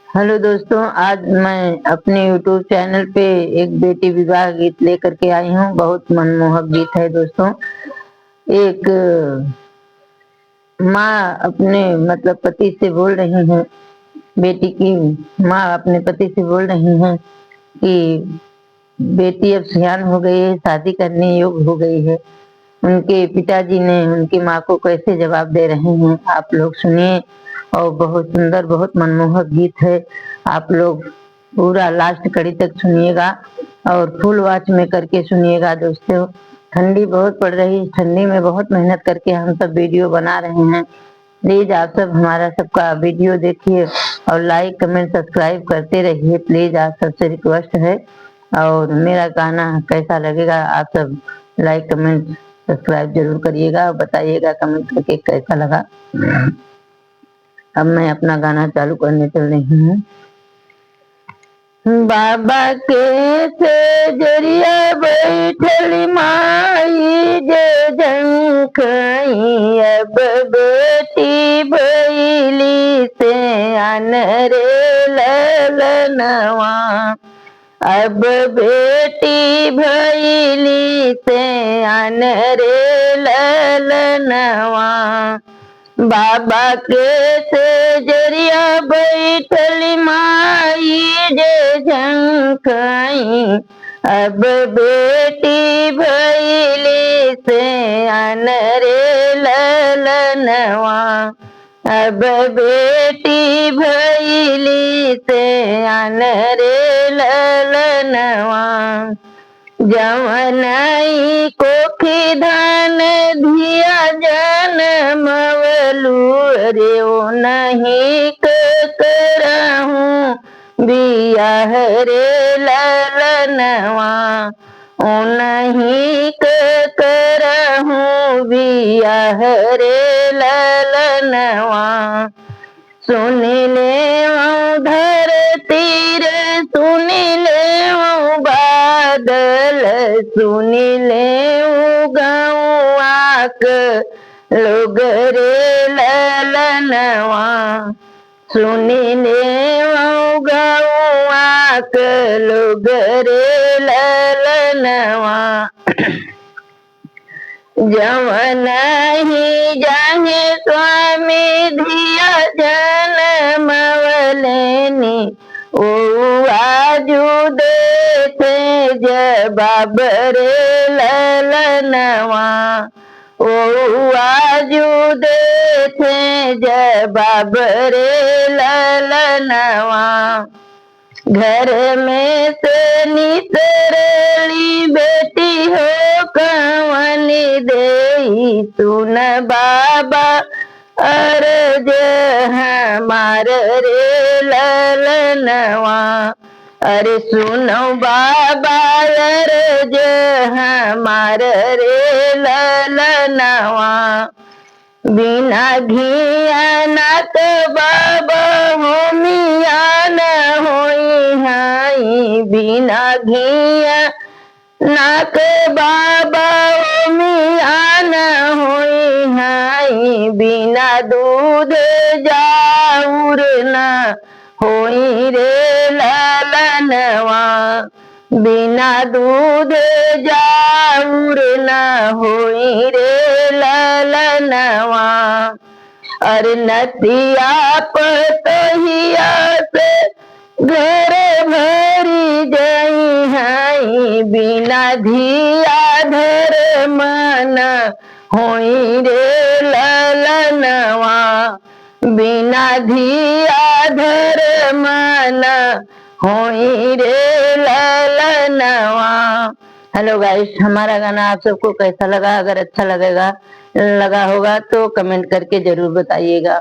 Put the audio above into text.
Hello दोस्तों, आज मैं अपने YouTube चैनल पे एक बेटी विवाह गीत लेकर के आई हूँ। बहुत मनमोहक गीत है दोस्तों। एक माँ अपने पति से बोल रही है, बेटी की माँ अपने पति से बोल रही है कि बेटी अब सयान हो गई है, शादी करने योग्य हो गई है। उनके पिताजी ने उनकी माँ को कैसे जवाब दे रहे हैं, आप लोग सुनिए। और बहुत सुंदर, बहुत मनमोहक गीत है। आप लोग पूरा लास्ट कड़ी तक सुनिएगा और फुल वॉच में करके सुनिएगा दोस्तों। ठंडी बहुत पड़ रही है, ठंडी में बहुत मेहनत करके हम सब वीडियो बना रहे हैं। प्लीज आप सब हमारा सबका वीडियो देखिए और लाइक कमेंट सब्सक्राइब करते रहिए। प्लीज आप सबसे रिक्वेस्ट है। और मेरा गाना कैसा लगेगा आप सब लाइक कमेंट सब्सक्राइब जरूर करिएगा और बताइएगा कमेंट करके कैसा लगा। अब मैं अपना गाना चालू करने चल रही हूँ। बाबा के से जरिया बैठल माई जे झंखाई, अब बेटी भैली से आन रे ललनवा। अब बेटी भैली से आन रे ललनवा। बाबा के से जरिया बैठल माई जे झंखाई, अब बेटी भैली से आन रे ललनवा। अब बेटी भैली से आन रे ललनवा। जवनाई कोखी धान धिया जनमवलू, रे ओ नहीं करहूँ बियाह रे ललनवा। ओ नहीं करहूँ बियाह रे ललनवा। सुन ले धरती रे, सुन ले बादल, सुन ले गौआ के लोग रे ललनवा। सुन ले गौआ के लोग रे ललनवा। जवनाही जाहे स्वामी धिया जनमवलेनी, ओ आजू देते जवाब रे ललनवा। ओ आजू देते जवाब रे ललनवा। घर में से निसरली बेटी हो कवन देई, सुन बाबा अर्ज हमार रे ललनवा। अरे सुनो बाबा अर्ज हमार रे ललनवा। बिना घिया नाक बाबा होमिया न होई हाई, बिना घिया नाक बाबा होमिया न होई हाई। बिना दूध जाऊर न होई रे ललनवा। बिना दूध जाऊर न होई रे ललनवा। अरे नतिया पतहिया से घर भरी जाई हाई, बिना धिया धर्म न होई रे ललनवा। बिना धिया धर्म न होई रे ललनवा। हेलो गाइस, हमारा गाना आप सबको कैसा लगा? अगर अच्छा लगा होगा तो कमेंट करके जरूर बताइएगा।